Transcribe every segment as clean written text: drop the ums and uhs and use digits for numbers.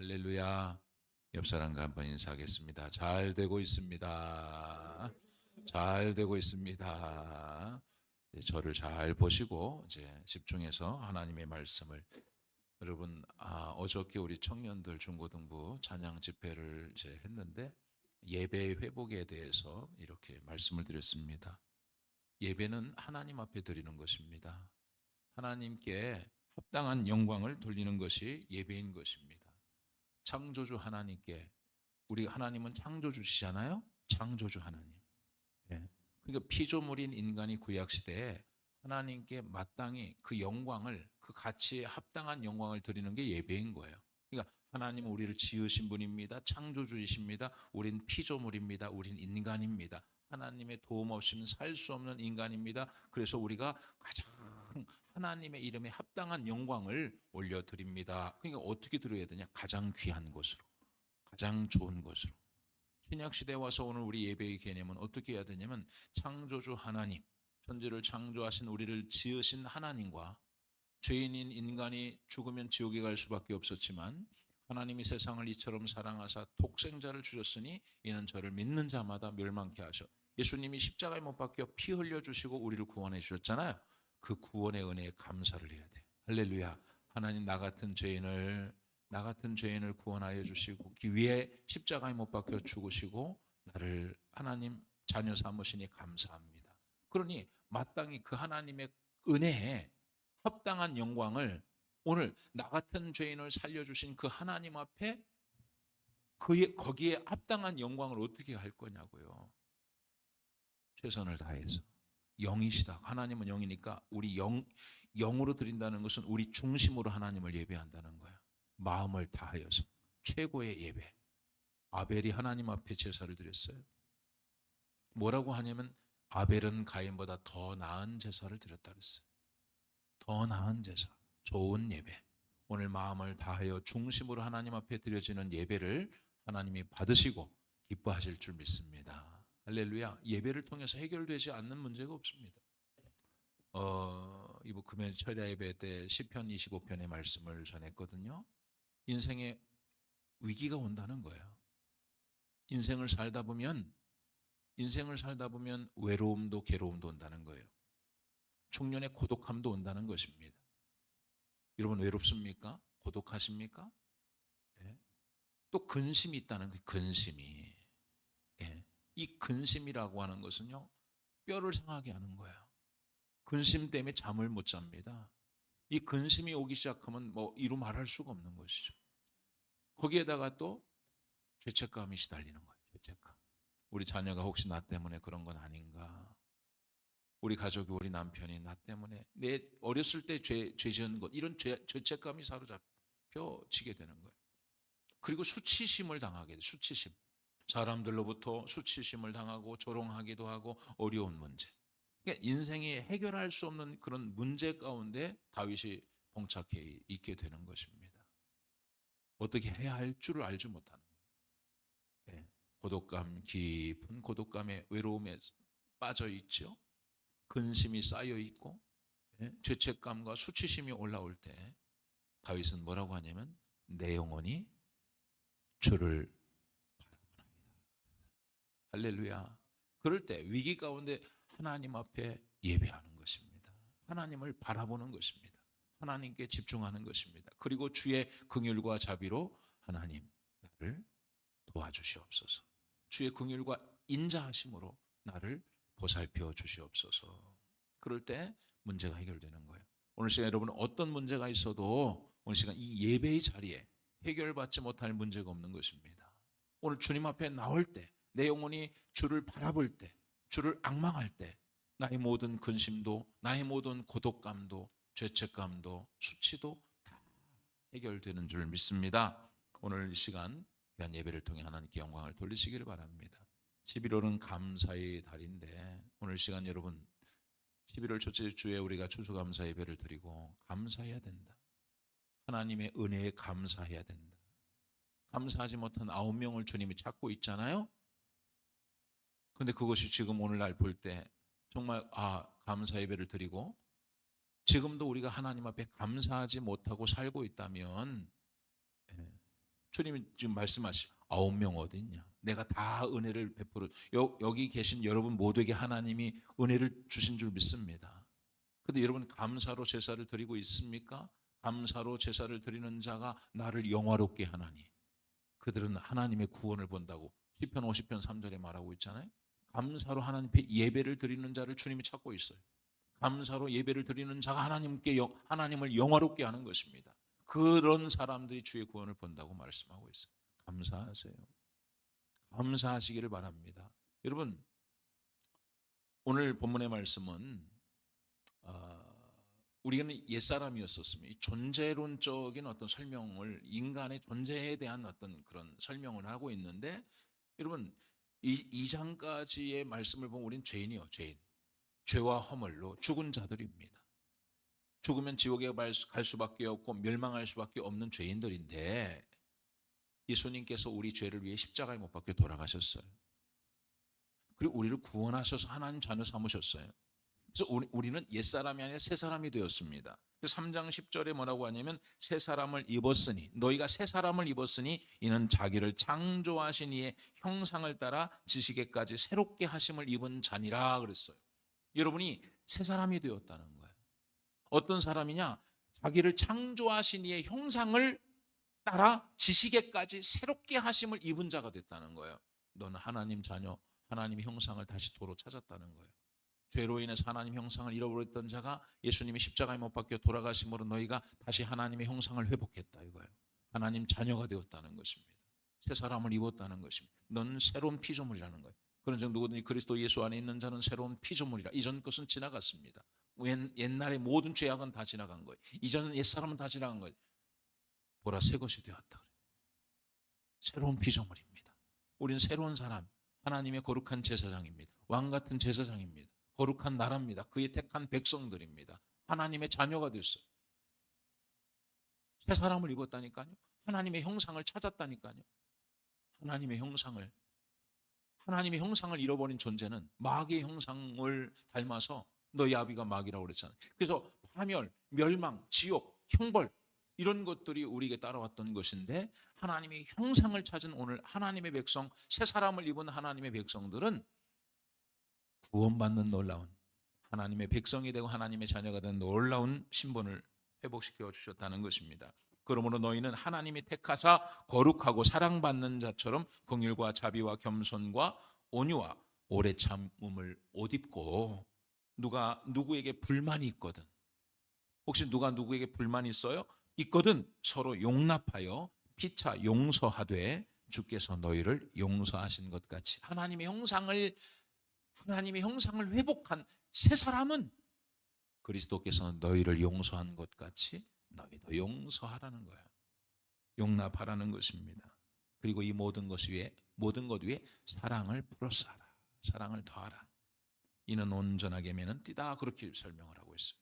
할렐루야. 옆 사람과 한번 인사하겠습니다. 잘 되고 있습니다. 잘 되고 있습니다. 저를 잘 보시고 이제 집중해서 하나님의 말씀을 여러분 어저께 우리 청년들 중고등부 찬양 집회를 이제 했는데 예배 회복에 대해서 이렇게 말씀을 드렸습니다. 예배는 하나님 앞에 드리는 것입니다. 하나님께 합당한 영광을 돌리는 것이 예배인 것입니다. 창조주 하나님께, 우리 하나님은 창조주시잖아요. 창조주 하나님. 예. 그러니까 피조물인 인간이 구약시대에 하나님께 마땅히 그 영광을, 그 가치에 합당한 영광을 드리는 게 예배인 거예요. 그러니까 하나님은 우리를 지으신 분입니다. 창조주이십니다. 우린 피조물입니다. 우린 인간입니다. 하나님의 도움 없이는 살 수 없는 인간입니다. 그래서 우리가 가장 하나님의 이름에 합당한 영광을 올려드립니다. 그러니까 어떻게 드려야 되냐? 가장 귀한 것으로, 가장 좋은 것으로. 신약시대에 와서 오늘 우리 예배의 개념은 어떻게 해야 되냐면 창조주 하나님, 천지를 창조하신 우리를 지으신 하나님과 죄인인 인간이 죽으면 지옥에 갈 수밖에 없었지만 하나님이 세상을 이처럼 사랑하사 독생자를 주셨으니 이는 저를 믿는 자마다 멸망케 하셔. 예수님이 십자가에 못 박혀 피 흘려주시고 우리를 구원해 주셨잖아요. 그 구원의 은혜에 감사를 해야 돼. 할렐루야. 하나님 나 같은 죄인을 구원하여 주시고 그 위에 십자가에 못 박혀 죽으시고 나를 하나님 자녀 삼으시니 감사합니다. 그러니 마땅히 그 하나님의 은혜에 합당한 영광을 오늘 나 같은 죄인을 살려주신 그 하나님 앞에 거기에 합당한 영광을 어떻게 할 거냐고요. 최선을 다해서. 영이시다. 하나님은 영이니까 우리 영으로 드린다는 것은 우리 중심으로 하나님을 예배한다는 거야. 마음을 다하여서 최고의 예배. 아벨이 하나님 앞에 제사를 드렸어요. 뭐라고 하냐면 아벨은 가인보다 더 나은 제사를 드렸다 그랬어요. 더 나은 제사, 좋은 예배. 오늘 마음을 다하여 중심으로 하나님 앞에 드려지는 예배를 하나님이 받으시고 기뻐하실 줄 믿습니다. 할렐루야. 예배를 통해서 해결되지 않는 문제가 없습니다. 이번 금요 철야 예배 때 시편 25편의 말씀을 전했거든요. 인생에 위기가 온다는 거예요. 인생을 살다 보면 외로움도 괴로움도 온다는 거예요. 중년의 고독함도 온다는 것입니다. 여러분 외롭습니까? 고독하십니까? 예. 또 근심이 있다는 그 근심이. 예. 이 근심이라고 하는 것은요, 뼈를 상하게 하는 거예요. 근심 때문에 잠을 못 잡니다. 이 근심이 오기 시작하면 이루 말할 수가 없는 것이죠. 거기에다가 또 죄책감이 시달리는 거예요. 죄책감. 우리 자녀가 혹시 나 때문에 그런 건 아닌가? 우리 가족이, 우리 남편이 나 때문에 내 어렸을 때 죄 지은 것, 이런 죄책감이 사로잡혀지게 되는 거예요. 그리고 수치심을 당하게 돼요. 수치심. 사람들로부터 수치심을 당하고 조롱하기도 하고 어려운 문제. 그러니까 인생이 해결할 수 없는 그런 문제 가운데 다윗이 봉착해 있게 되는 것입니다. 어떻게 해야 할 줄을 알지 못하는 거예요. 네. 고독감, 깊은 고독감의 외로움에 빠져 있죠. 근심이 쌓여 있고 죄책감과 수치심이 올라올 때 다윗은 뭐라고 하냐면 내 영혼이 주를 할렐루야. 그럴 때 위기 가운데 하나님 앞에 예배하는 것입니다. 하나님을 바라보는 것입니다. 하나님께 집중하는 것입니다. 그리고 주의 긍휼과 자비로 하나님 나를 도와주시옵소서. 주의 긍휼과 인자하심으로 나를 보살펴 주시옵소서. 그럴 때 문제가 해결되는 거예요. 오늘 시간 여러분 어떤 문제가 있어도 오늘 시간 이 예배의 자리에 해결받지 못할 문제가 없는 것입니다. 오늘 주님 앞에 나올 때 내 영혼이 주를 바라볼 때, 주를 앙망할 때 나의 모든 근심도, 나의 모든 고독감도, 죄책감도, 수치도 다 해결되는 줄 믿습니다. 오늘 이 시간 귀한 예배를 통해 하나님께 영광을 돌리시기를 바랍니다. 11월은 감사의 달인데 오늘 시간 여러분 11월 첫째 주에 우리가 추수감사 예배를 드리고 감사해야 된다. 하나님의 은혜에 감사해야 된다. 감사하지 못한 9명을 주님이 찾고 있잖아요. 근데 그것이 지금 오늘날 볼 때 정말 감사 예배를 드리고 지금도 우리가 하나님 앞에 감사하지 못하고 살고 있다면 주님이 지금 말씀하시 9명 어디 있냐? 내가 다 은혜를 베풀어 여기 계신 여러분 모두에게 하나님이 은혜를 주신 줄 믿습니다. 근데 여러분 감사로 제사를 드리고 있습니까? 감사로 제사를 드리는 자가 나를 영화롭게 하나니 그들은 하나님의 구원을 본다고 시편 50편 3절에 말하고 있잖아요. 감사로 하나님 앞에 예배를 드리는 자를 주님이 찾고 있어요. 감사로 예배를 드리는 자가 하나님을 영화롭게 하는 것입니다. 그런 사람들이 주의 구원을 본다고 말씀하고 있어요. 감사하세요. 감사하시기를 바랍니다. 여러분 오늘 본문의 말씀은 우리는 옛사람이었었습니다. 존재론적인 어떤 설명을 인간의 존재에 대한 어떤 그런 설명을 하고 있는데 여러분 이 장까지의 말씀을 보면 우리는 죄인이요. 죄인. 죄와 허물로 죽은 자들입니다. 죽으면 지옥에 갈 수밖에 없고 멸망할 수밖에 없는 죄인들인데 예수님께서 우리 죄를 위해 십자가에 못 박혀 돌아가셨어요. 그리고 우리를 구원하셔서 하나님 자녀 삼으셨어요. 그래서 우리는 옛사람이 아니라 새사람이 되었습니다. 3장 10절에 뭐라고 하냐면 새 사람을 입었으니 너희가 새 사람을 입었으니 이는 자기를 창조하신 이의 형상을 따라 지식에까지 새롭게 하심을 입은 자니라 그랬어요. 여러분이 새 사람이 되었다는 거예요. 어떤 사람이냐? 자기를 창조하신 이의 형상을 따라 지식에까지 새롭게 하심을 입은 자가 됐다는 거예요. 너는 하나님 자녀, 하나님의 형상을 다시 도로 찾았다는 거예요. 죄로 인해서 하나님 형상을 잃어버렸던 자가 예수님이 십자가에 못 박혀 돌아가심으로 너희가 다시 하나님의 형상을 회복했다 이거예요. 하나님 자녀가 되었다는 것입니다. 새 사람을 입었다는 것입니다. 너는 새로운 피조물이라는 거예요. 그런 정 누구든지 그리스도 예수 안에 있는 자는 새로운 피조물이라. 이전 것은 지나갔습니다. 옛날의 모든 죄악은 다 지나간 거예요. 이전 옛사람은 다 지나간 거예요. 보라 새 것이 되었다. 새로운 피조물입니다. 우리는 새로운 사람, 하나님의 거룩한 제사장입니다. 왕 같은 제사장입니다. 거룩한 나라입니다. 그의 택한 백성들입니다. 하나님의 자녀가 됐어요. 새 사람을 입었다니까요. 하나님의 형상을 찾았다니까요. 하나님의 형상을 잃어버린 존재는 마귀의 형상을 닮아서 너희 아비가 마귀라고 그랬잖아요. 그래서 파멸, 멸망, 지옥, 형벌 이런 것들이 우리에게 따라왔던 것인데 하나님의 형상을 찾은 오늘 하나님의 백성, 새 사람을 입은 하나님의 백성들은 구원받는 놀라운 하나님의 백성이 되고 하나님의 자녀가 된 놀라운 신분을 회복시켜 주셨다는 것입니다. 그러므로 너희는 하나님이 택하사 거룩하고 사랑받는 자처럼 긍휼과 자비와 겸손과 온유와 오래 참음을 옷 입고 누가 누구에게 불만이 있거든 혹시 누가 누구에게 불만이 있거든 서로 용납하여 피차 용서하되 주께서 너희를 용서하신 것 같이 하나님의 형상을 회복한 새 사람은 그리스도께서 너희를 용서한 것 같이 너희도 용서하라는 거야. 용납하라는 것입니다. 그리고 이 모든 것 위에 사랑을 플러스 하라. 사랑을 더하라. 이는 온전하게 매는 띠다 그렇게 설명을 하고 있어요.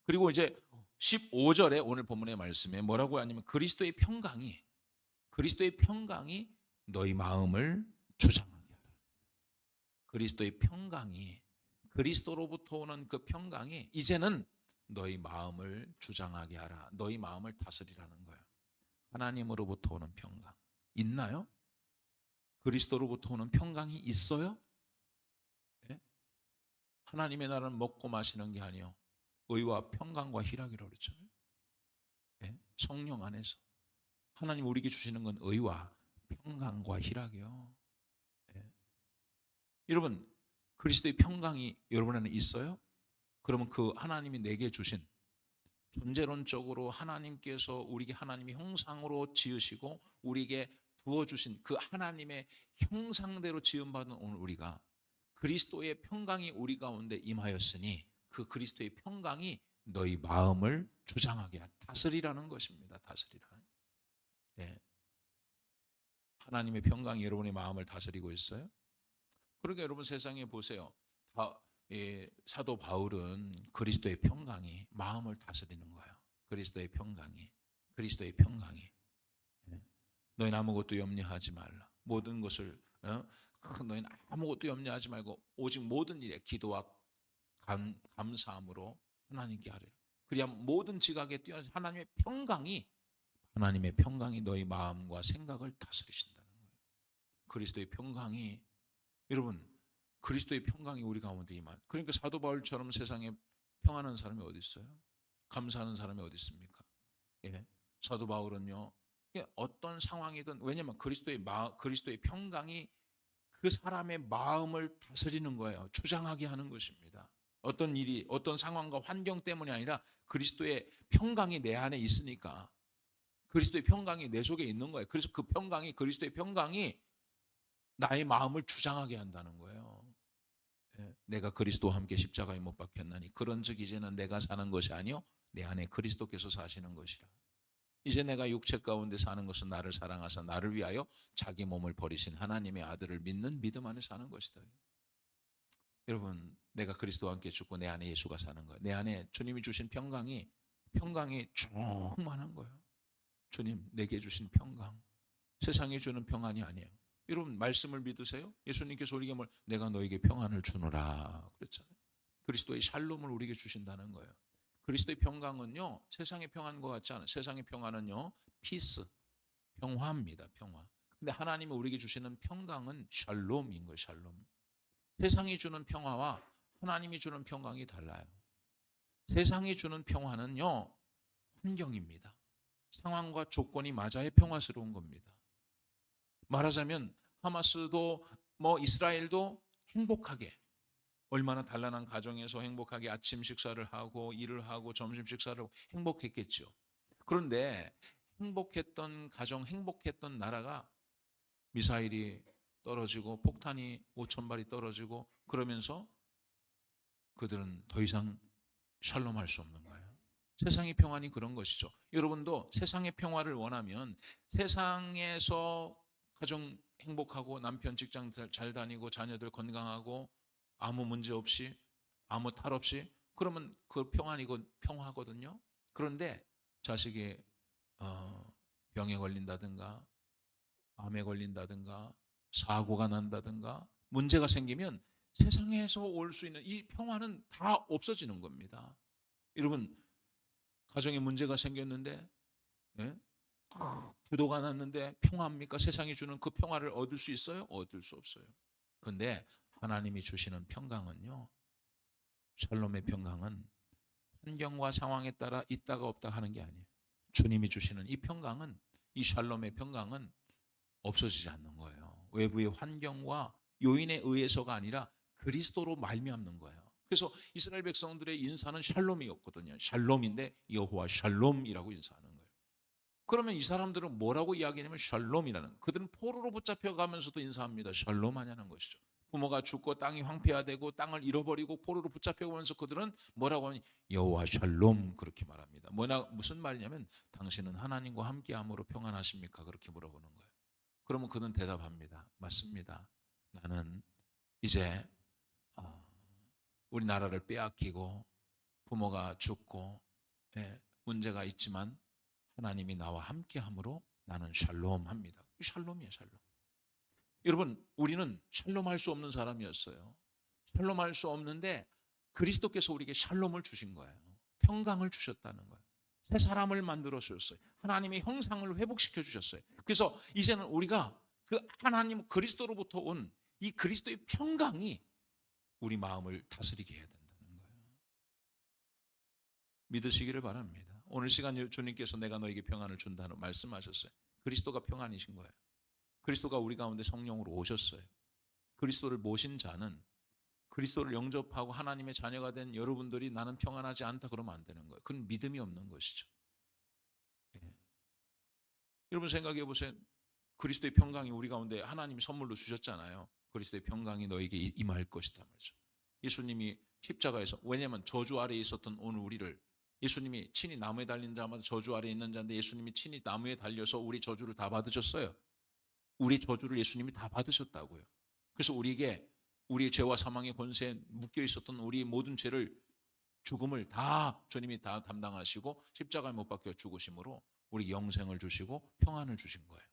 그리고 이제 15절에 오늘 본문의 말씀에 뭐라고 하냐면 그리스도의 평강이 너희 마음을 주장하게 하라. 그리스도의 평강이 그리스도로부터 오는 그 평강이 이제는 너희 마음을 주장하게 하라. 너희 마음을 다스리라는 거예요. 하나님으로부터 오는 평강 있나요? 그리스도로부터 오는 평강이 있어요? 네? 하나님의 나라는 먹고 마시는 게 아니요 의와 평강과 희락이라고 그랬잖아요. 네? 성령 안에서 하나님 우리에게 주시는 건 의와 평강과 희락이요. 네? 여러분 그리스도의 평강이 여러분에는 있어요? 그러면 그 하나님이 내게 주신 존재론적으로 하나님께서 우리에게 하나님의 형상으로 지으시고 우리에게 부어주신 그 하나님의 형상대로 지음받은 오늘 우리가 그리스도의 평강이 우리 가운데 임하였으니 그 그리스도의 평강이 너희 마음을 주장하게 하라. 다스리라는 것입니다. 다스리라. 네. 하나님의 평강이 여러분의 마음을 다스리고 있어요? 그러니까 여러분 세상에 보세요. 사도 바울은 그리스도의 평강이 마음을 다스리는 거예요. 그리스도의 평강이. 너희는 아무것도 염려하지 말라. 모든 것을 너희는 아무것도 염려하지 말고 오직 모든 일에 기도와 감사함으로 하나님께 하리라. 그리야 모든 지각에 뛰어난 하나님의 평강이 하나님의 평강이 너희 마음과 생각을 다스리신다는 거예요. 그리스도의 평강이, 여러분, 그리스도의 평강이 우리 가운데 임한. 그러니까 사도 바울처럼 세상에 평안한 사람이 어디 있어요? 감사하는 사람이 어디 있습니까? 예. 사도 바울은요, 어떤 상황이든, 왜냐하면 그리스도의 평강이 그 사람의 마음을 다스리는 거예요. 주장하게 하는 것입니다. 어떤 일이, 어떤 상황과 환경 때문이 아니라 그리스도의 평강이 내 안에 있으니까, 그리스도의 평강이 내 속에 있는 거예요. 그래서 그 평강이, 그리스도의 평강이 나의 마음을 주장하게 한다는 거예요. 내가 그리스도와 함께 십자가에 못 박혔나니 그런즉 이제는 내가 사는 것이 아니요 내 안에 그리스도께서 사시는 것이라. 이제 내가 육체 가운데 사는 것은 나를 사랑하사 나를 위하여 자기 몸을 버리신 하나님의 아들을 믿는 믿음 안에 사는 것이다. 여러분, 내가 그리스도와 함께 죽고 내 안에 예수가 사는 거예요. 내 안에 주님이 주신 평강이 충만한 거예요. 주님 내게 주신 평강, 세상이 주는 평안이 아니에요. 여러분, 말씀을 믿으세요? 예수님께서 우리에게 내가 너에게 평안을 주노라 그랬잖아요. 그리스도의 샬롬을 우리에게 주신다는 거예요. 그리스도의 평강은요, 세상의 평안과 같지 않아요. 세상의 평안은요, 피스, 평화입니다. 평화. 근데 하나님이 우리에게 주시는 평강은 샬롬인 거예요. 샬롬. 세상이 주는 평화와 하나님이 주는 평강이 달라요. 세상이 주는 평화는요, 환경입니다. 상황과 조건이 맞아야 평화스러운 겁니다. 말하자면 하마스도 이스라엘도 행복하게, 얼마나 단란한 가정에서 행복하게 아침 식사를 하고 일을 하고 점심 식사를 하고 행복했겠죠. 그런데 행복했던 가정, 행복했던 나라가 미사일이 떨어지고 폭탄이 5,000발이 떨어지고 그러면서 그들은 더 이상 샬롬할 수 없는 거예요. 세상의 평안이 그런 것이죠. 여러분도 세상의 평화를 원하면 세상에서 가정 행복하고 남편 직장 잘 다니고 자녀들 건강하고 아무 문제 없이 아무 탈 없이 그러면 그 평화거든요. 그런데 자식이 병에 걸린다든가 암에 걸린다든가 사고가 난다든가 문제가 생기면 세상에서 올 수 있는 이 평화는 다 없어지는 겁니다. 여러분, 가정에 문제가 생겼는데 부도가 났는데 평화입니까? 세상이 주는 그 평화를 얻을 수 있어요? 얻을 수 없어요. 그런데 하나님이 주시는 평강은요, 샬롬의 평강은 환경과 상황에 따라 있다가 없다 하는 게 아니에요. 주님이 주시는 이 평강은, 이 샬롬의 평강은 없어지지 않는 거예요. 외부의 환경과 요인에 의해서가 아니라 그리스도로 말미암는 거예요. 그래서 이스라엘 백성들의 인사는 샬롬이었거든요. 샬롬인데 여호와 샬롬이라고 인사하는 거예요. 그러면 이 사람들은 뭐라고 이야기하냐면 샬롬이라는, 그들은 포로로 붙잡혀가면서도 인사합니다. 샬롬 하냐는 것이죠. 부모가 죽고 땅이 황폐화되고 땅을 잃어버리고 포로로 붙잡혀가면서 그들은 뭐라고 하니 여호와 샬롬 그렇게 말합니다. 무슨 말이냐면 당신은 하나님과 함께함으로 평안하십니까? 그렇게 물어보는 거예요. 그러면 그는 대답합니다. 맞습니다. 나는 이제 우리나라를 빼앗기고 부모가 죽고 문제가 있지만 하나님이 나와 함께함으로 나는 샬롬합니다. 샬롬이에요, 샬롬. 여러분, 우리는 샬롬할 수 없는 사람이었어요. 샬롬할 수 없는데 그리스도께서 우리에게 샬롬을 주신 거예요. 평강을 주셨다는 거예요. 새 사람을 만들어 주셨어요. 하나님의 형상을 회복시켜 주셨어요. 그래서 이제는 우리가 그 하나님 그리스도로부터 온 이 그리스도의 평강이 우리 마음을 다스리게 해야 된다는 거예요. 믿으시기를 바랍니다. 오늘 시간 주님께서 내가 너에게 평안을 준다는 말씀하셨어요. 그리스도가 평안이신 거예요. 그리스도가 우리 가운데 성령으로 오셨어요. 그리스도를 모신 자는, 그리스도를 영접하고 하나님의 자녀가 된 여러분들이 나는 평안하지 않다 그러면 안 되는 거예요. 그건 믿음이 없는 것이죠. 여러분 생각해 보세요. 그리스도의 평강이 우리 가운데 하나님이 선물로 주셨잖아요. 그리스도의 평강이 너에게 임할 것이다 말이죠. 예수님이 십자가에서, 왜냐하면 저주 아래에 있었던 오늘 우리를 예수님이 친히 나무에 달린 자마다 저주 아래에 있는 자인데 예수님이 친히 나무에 달려서 우리 저주를 다 받으셨어요. 우리 저주를 예수님이 다 받으셨다고요. 그래서 우리에게 우리의 죄와 사망의 권세에 묶여 있었던 우리 모든 죄를, 죽음을 다 주님이 다 담당하시고 십자가에 못 박혀 죽으심으로 우리 영생을 주시고 평안을 주신 거예요.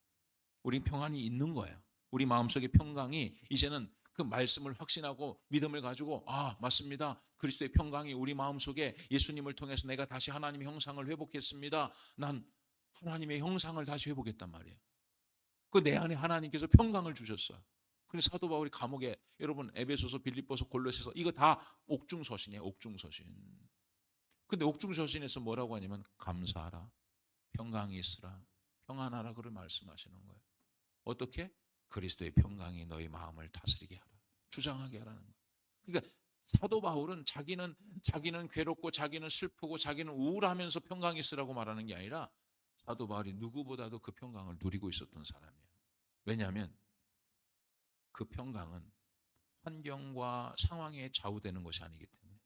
우리 평안이 있는 거예요. 우리 마음속의 평강이 이제는 그 말씀을 확신하고 믿음을 가지고 맞습니다. 그리스도의 평강이 우리 마음속에 예수님을 통해서 내가 다시 하나님의 형상을 회복했습니다. 난 하나님의 형상을 다시 회복했단 말이에요. 그 내 안에 하나님께서 평강을 주셨어요. 근데 사도 바울이 감옥에, 여러분 에베소서, 빌립보서, 골로새서 이거 다 옥중서신이에요. 옥중서신. 근데 옥중서신에서 뭐라고 하냐면 감사하라, 평강이 있으라, 평안하라 그렇게 말씀하시는 거예요. 어떻게? 그리스도의 평강이 너희 마음을 다스리게 하라, 주장하게 하라는 거예요. 그러니까 사도 바울은 자기는 괴롭고 자기는 슬프고 자기는 우울하면서 평강이 있으라고 말하는 게 아니라 사도 바울이 누구보다도 그 평강을 누리고 있었던 사람이에요. 왜냐하면 그 평강은 환경과 상황에 좌우되는 것이 아니기 때문에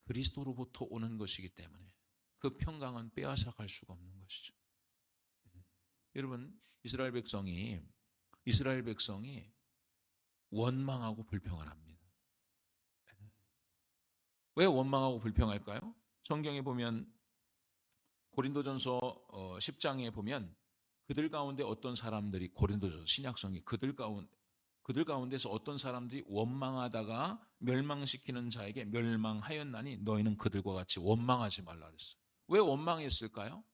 그리스도로부터 오는 것이기 때문에 그 평강은 빼앗아 갈 수가 없는 것이죠. 여러분, 이스라엘 백성이 원망하고 불평을 합니다. 왜 원망하고 불평할까요? 성경에 보면 고린도전서 10장에 보면 그들 가운데 어떤 사람들이, 고린도전서 신약성이 그들 가운데서 어떤 사람들이 원망하다가 멸망시키는 자에게 멸망하였나니 너희는 그들과 같이 원망하지 말라 그랬어요. 왜 원망했을까요?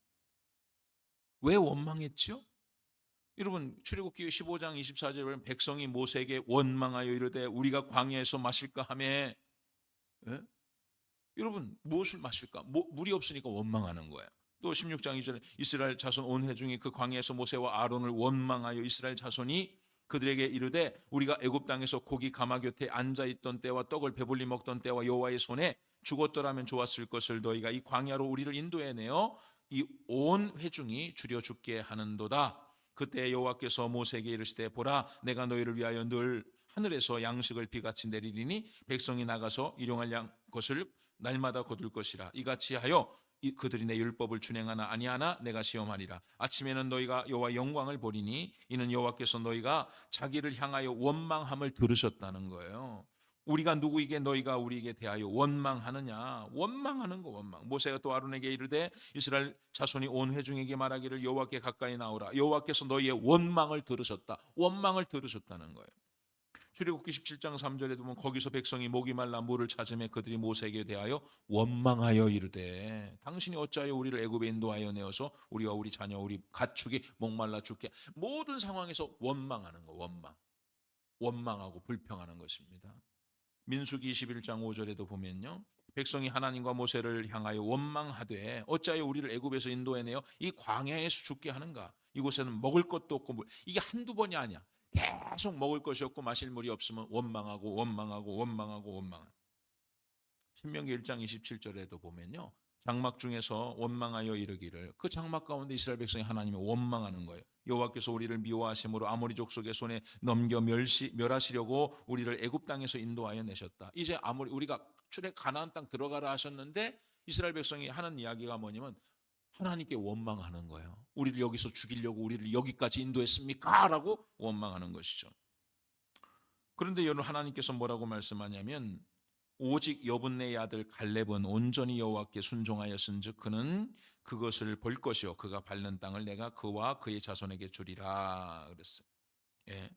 왜 원망했지요? 여러분, 출애굽기 15장 24절에 보면 백성이 모세에게 원망하여 이르되 우리가 광야에서 마실까 하며, 예? 여러분, 무엇을 마실까? 물이 없으니까 원망하는 거예요. 또 16장 2절에 이스라엘 자손 온 회중이 그 광야에서 모세와 아론을 원망하여 이스라엘 자손이 그들에게 이르되 우리가 애굽 땅에서 고기 가마 곁에 앉아 있던 때와 떡을 배불리 먹던 때와 여호와의 손에 죽었더라면 좋았을 것을 너희가 이 광야로 우리를 인도해 내어 이 온 회중이 줄여 죽게 하는도다. 그때 여호와께서 모세에게 이르시되 보라, 내가 너희를 위하여 늘 하늘에서 양식을 비같이 내리리니 백성이 나가서 일용할 것을 날마다 거둘 것이라. 이같이 하여 그들이 내 율법을 준행하나 아니하나 내가 시험하리라. 아침에는 너희가 여호와 영광을 보리니 이는 여호와께서 너희가 자기를 향하여 원망함을 들으셨다는 거예요. 우리가 누구에게 너희가 우리에게 대하여 원망하느냐? 원망하는 거, 원망. 모세가 또 아론에게 이르되 이스라엘 자손이 온 회중에게 말하기를 여호와께 가까이 나오라. 여호와께서 너희의 원망을 들으셨다. 원망을 들으셨다는 거예요. 출애굽기 17장 3절에 보면 거기서 백성이 목이 말라 물을 찾으며 그들이 모세에게 대하여 원망하여 이르되 당신이 어찌하여 우리를 애굽에 인도하여 내어서 우리와 우리 자녀 우리 가축이 목말라 죽게. 모든 상황에서 원망하는 거, 원망하고 불평하는 것입니다. 민수기 21장 5절에도 보면요, 백성이 하나님과 모세를 향하여 원망하되 어찌하여 우리를 애굽에서 인도해 내어 이 광야에서 죽게 하는가? 이곳에는 먹을 것도 없고 물. 이게 한두 번이 아니야. 계속 먹을 것이 없고 마실 물이 없으면 원망하고. 신명기 1장 27절에도 보면요, 장막 중에서 원망하여 이르기를, 그 장막 가운데 이스라엘 백성이 하나님을 원망하는 거예요. 여호와께서 우리를 미워하심으로 아모리 족속의 손에 넘겨 멸하시려고 우리를 애굽 땅에서 인도하여 내셨다. 이제 우리가 출애 가나안 땅 들어가라 하셨는데 이스라엘 백성이 하는 이야기가 뭐냐면 하나님께 원망하는 거예요. 우리를 여기서 죽이려고 우리를 여기까지 인도했습니까? 라고 원망하는 것이죠. 그런데 여러분, 하나님께서 뭐라고 말씀하냐면 오직 여분네의 아들 갈렙은 온전히 여호와께 순종하였은즉 그는 그것을 볼 것이요 그가 밟는 땅을 내가 그와 그의 자손에게 주리라 그랬어요. 예.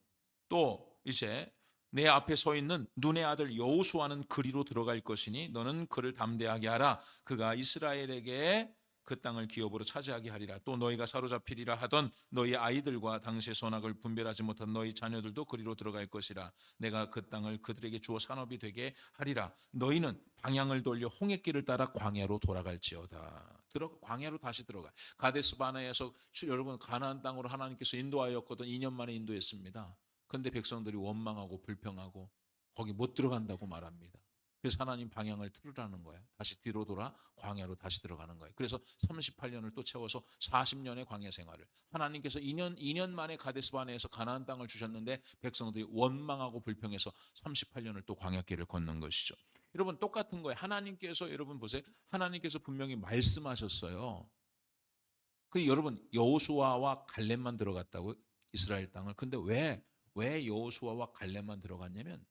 또 이제 내 앞에 서 있는 눈의 아들 여호수아는 그리로 들어갈 것이니 너는 그를 담대하게 하라. 그가 이스라엘에게 그 땅을 기업으로 차지하게 하리라. 또 너희가 사로잡히리라 하던 너희 아이들과 당시의 선악을 분별하지 못한 너희 자녀들도 그리로 들어갈 것이라. 내가 그 땅을 그들에게 주어 산업이 되게 하리라. 너희는 방향을 돌려 홍해길을 따라 광야로 돌아갈지어다. 광야로 다시 들어가. 가데스 바네에서 여러분 가나안 땅으로 하나님께서 인도하였거든. 2년 만에 인도했습니다. 그런데 백성들이 원망하고 불평하고 거기 못 들어간다고 말합니다. 그래서 하나님 방향을 틀으라는 거예요. 다시 뒤로 돌아 광야로 다시 들어가는 거예요. 그래서 38년을 또 채워서 40년의 광야 생활을, 하나님께서 2년 만에 가데스 바네에서 가나안 땅을 주셨는데 백성들이 원망하고 불평해서 38년을 또 광야길을 걷는 것이죠. 여러분, 똑같은 거예요. 하나님께서, 여러분 보세요, 하나님께서 분명히 말씀하셨어요. 여러분, 여호수아와 갈렙만 들어갔다고 이스라엘 땅을. 근데 왜 여호수아와 갈렙만 들어갔냐면,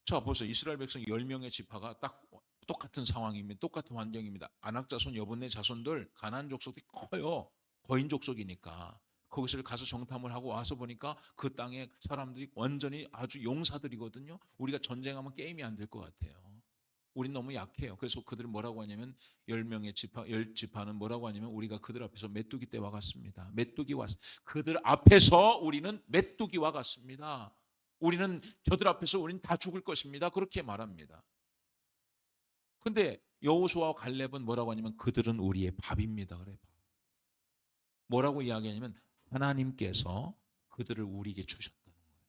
자 보세요. 이스라엘 백성 10명의 지파가 딱 똑같은 상황입니다. 똑같은 환경입니다. 아낙 자손, 여분네 자손들, 가나안 족속이 커요. 거인 족속이니까. 거기서 가서 정탐을 하고 와서 보니까 그 땅의 사람들이 완전히 아주 용사들이거든요. 우리가 전쟁하면 게임이 안 될 것 같아요. 우린 너무 약해요. 그래서 그들은 뭐라고 하냐면 10명의 지파, 10지파는 뭐라고 하냐면 우리가 그들 앞에서 메뚜기 떼와 같습니다. 그들 앞에서 우리는 메뚜기와 같습니다. 우리는 저들 앞에서 우리는 다 죽을 것입니다. 그렇게 말합니다. 근데 여호수아와 갈렙은 뭐라고 하냐면 그들은 우리의 밥입니다. 그래. 뭐라고 이야기하냐면 하나님께서 그들을 우리에게 주셨다는 거예요.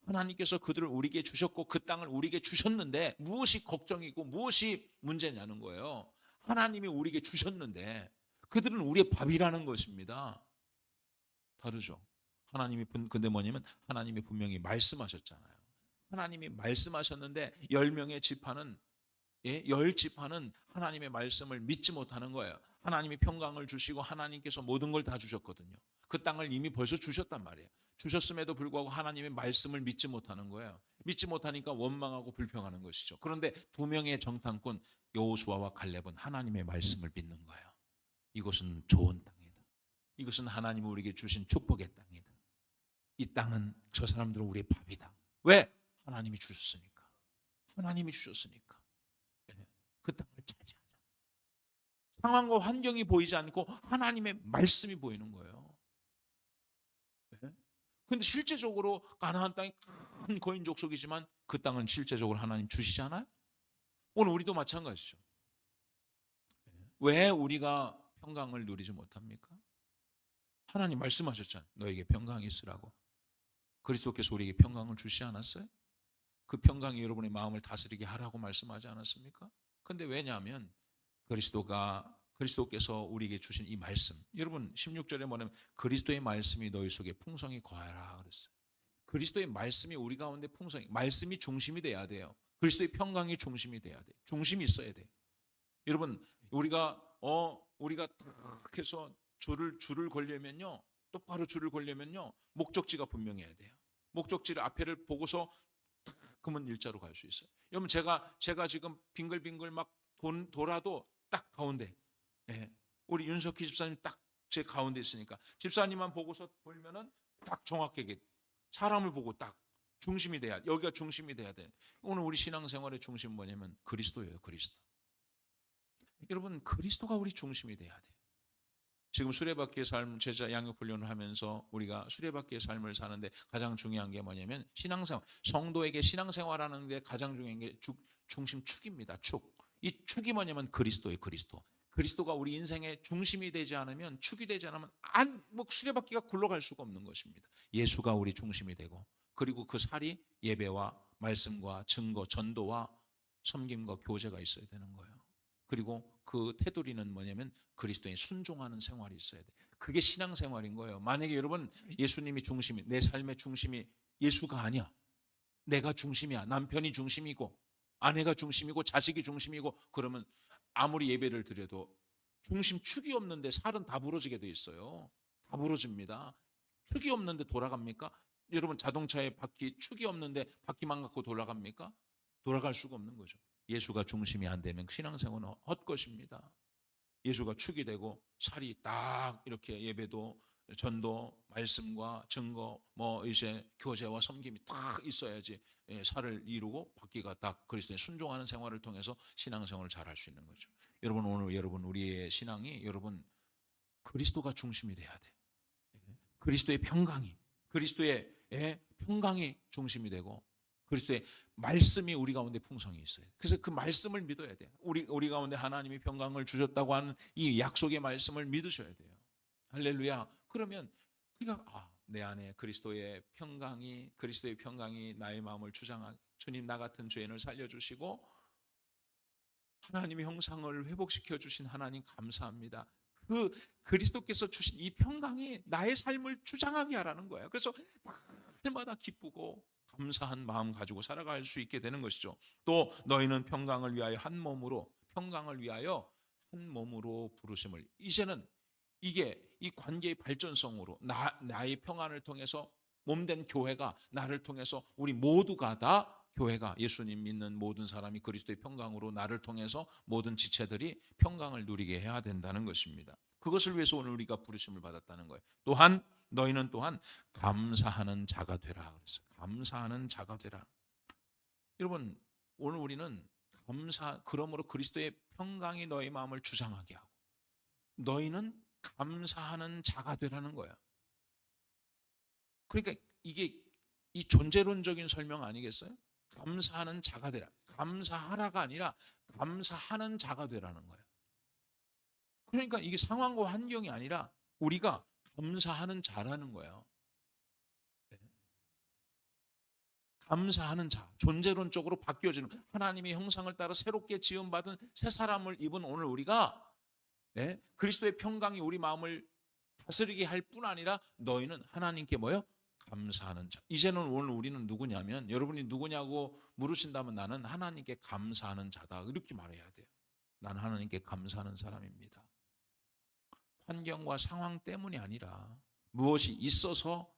하나님께서 그들을 우리에게 주셨고 그 땅을 우리에게 주셨는데 무엇이 걱정이고 무엇이 문제냐는 거예요. 하나님이 우리에게 주셨는데 그들은 우리의 밥이라는 것입니다. 다르죠. 근데 뭐냐면 하나님이 분명히 말씀하셨잖아요. 하나님이 말씀하셨는데 10명의 지파는 10지파는 하나님의 말씀을 믿지 못하는 거예요. 하나님이 평강을 주시고 하나님께서 모든 걸 다 주셨거든요. 그 땅을 이미 벌써 주셨단 말이에요. 주셨음에도 불구하고 하나님의 말씀을 믿지 못하는 거예요. 믿지 못하니까 원망하고 불평하는 것이죠. 그런데 2명의 정탐꾼 여호수아와 갈렙은 하나님의 말씀을 믿는 거예요. 이것은 좋은 땅이다. 이것은 하나님이 우리에게 주신 축복의 땅이다. 이 땅은 저 사람들은 우리의 밥이다. 왜? 하나님이 주셨으니까. 하나님이 주셨으니까. 그 땅을 차지하자. 상황과 환경이 보이지 않고 하나님의 말씀이 보이는 거예요. 그런데 실제적으로 가나안 땅이 큰 거인 족속이지만 그 땅은 실제적으로 하나님 주시잖아요. 오늘 우리도 마찬가지죠. 왜 우리가 평강을 누리지 못합니까? 하나님 말씀하셨잖아요. 너에게 평강이 있으라고. 그리스도께서 우리에게 평강을 주시지 않았어요? 그 평강이 여러분의 마음을 다스리게 하라고 말씀하지 않았습니까? 근데 왜냐하면 그리스도께서 우리에게 주신 이 말씀, 여러분 16절에 뭐냐면 그리스도의 말씀이 너희 속에 풍성히 거하라 그랬어요. 그리스도의 말씀이 우리 가운데 말씀이 중심이 돼야 돼요. 그리스도의 평강이 중심이 돼야 돼요. 중심이 있어야 돼요. 여러분 우리가 딱 해서 줄을 걸려면요, 똑바로 줄을 걸려면요 목적지가 분명해야 돼요. 목적지를 앞에를 보고서 그러면 일자로 갈 수 있어요. 여러분 제가 지금 빙글빙글 막 돌아도 딱 가운데, 우리 윤석희 집사님 딱 제 가운데 있으니까 집사님만 보고서 돌면은 딱 정확하게 사람을 보고 딱 중심이 돼야, 여기가 중심이 돼야 돼. 오늘 우리 신앙생활의 중심 뭐냐면 그리스도예요. 그리스도. 여러분 그리스도가 우리 중심이 돼야 돼요. 지금 수레바퀴의 삶 제자 양육 훈련을 하면서 우리가 수레바퀴의 삶을 사는데 가장 중요한 게 뭐냐면 신앙생활, 성도에게 신앙생활하는 게 가장 중요한 게 중심 축입니다. 축. 이 축이 뭐냐면 그리스도예요. 그리스도가 우리 인생의 중심이 되지 않으면, 축이 되지 않으면 수레바퀴가 굴러갈 수가 없는 것입니다. 예수가 우리 중심이 되고, 그리고 그 살이 예배와 말씀과 증거, 전도와 섬김과 교제가 있어야 되는 거예요. 그리고 그 테두리는 뭐냐면 그리스도에 순종하는 생활이 있어야 돼. 그게 신앙생활인 거예요. 만약에 여러분 예수님이 중심이, 내 삶의 중심이 예수가 아니야, 내가 중심이야, 남편이 중심이고 아내가 중심이고 자식이 중심이고, 그러면 아무리 예배를 드려도 중심 축이 없는데 살은 다 부러지게 돼 있어요. 다 부러집니다. 축이 없는데 돌아갑니까? 여러분 자동차의 바퀴 축이 없는데 바퀴만 갖고 돌아갑니까? 돌아갈 수가 없는 거죠. 예수가 중심이 안 되면 신앙생활은 헛것입니다. 예수가 축이 되고 살이 딱 이렇게 예배도 전도 말씀과 증거 이제 교제와 섬김이 딱 있어야지 살을 이루고 바퀴가 딱 그리스도에 순종하는 생활을 통해서 신앙생활을 잘 할 수 있는 거죠. 여러분 오늘 우리의 신앙이 여러분 그리스도가 중심이 돼야 돼. 그리스도의 평강이 중심이 되고 그리스도의 말씀이 우리 가운데 풍성히 있어요. 그래서 그 말씀을 믿어야 돼요. 우리 가운데 하나님이 평강을 주셨다고 하는 이 약속의 말씀을 믿으셔야 돼요. 할렐루야. 그러면 우리가 내 안에 그리스도의 평강이 나의 마음을 주장하게, 주님 나 같은 죄인을 살려주시고 하나님의 형상을 회복시켜 주신 하나님 감사합니다. 그 그리스도께서 주신 이 평강이 나의 삶을 주장하게 하라는 거예요. 그래서 날마다 기쁘고 감사한 마음 가지고 살아갈 수 있게 되는 것이죠. 또 너희는 평강을 위하여 한 몸으로 부르심을, 이제는 이게 이 관계의 발전성으로 나의 평안을 통해서 몸된 교회가, 나를 통해서 우리 모두가 다 교회가, 예수님 믿는 모든 사람이 그리스도의 평강으로 나를 통해서 모든 지체들이 평강을 누리게 해야 된다는 것입니다. 그것을 위해서 오늘 우리가 부르심을 받았다는 거예요. 또한 너희는 또한 감사하는 자가 되라 그랬어요. 감사하는 자가 되라. 여러분 오늘 우리는 그러므로 그리스도의 평강이 너희 마음을 주장하게 하고 너희는 감사하는 자가 되라는 거야. 그러니까 이게 이 존재론적인 설명 아니겠어요? 감사하는 자가 되라. 감사하라가 아니라 감사하는 자가 되라는 거예요. 그러니까 이게 상황과 환경이 아니라 우리가 감사하는 자라는 거예요. 감사하는 자, 존재론적으로 바뀌어지는 하나님의 형상을 따라 새롭게 지음받은 새 사람을 입은 오늘 우리가 그리스도의 평강이 우리 마음을 다스리게 할 뿐 아니라 너희는 하나님께 뭐요? 감사하는 자. 이제는 오늘 우리는 누구냐면 여러분이 누구냐고 물으신다면 나는 하나님께 감사하는 자다. 이렇게 말해야 돼요. 나는 하나님께 감사하는 사람입니다. 환경과 상황 때문이 아니라 무엇이 있어서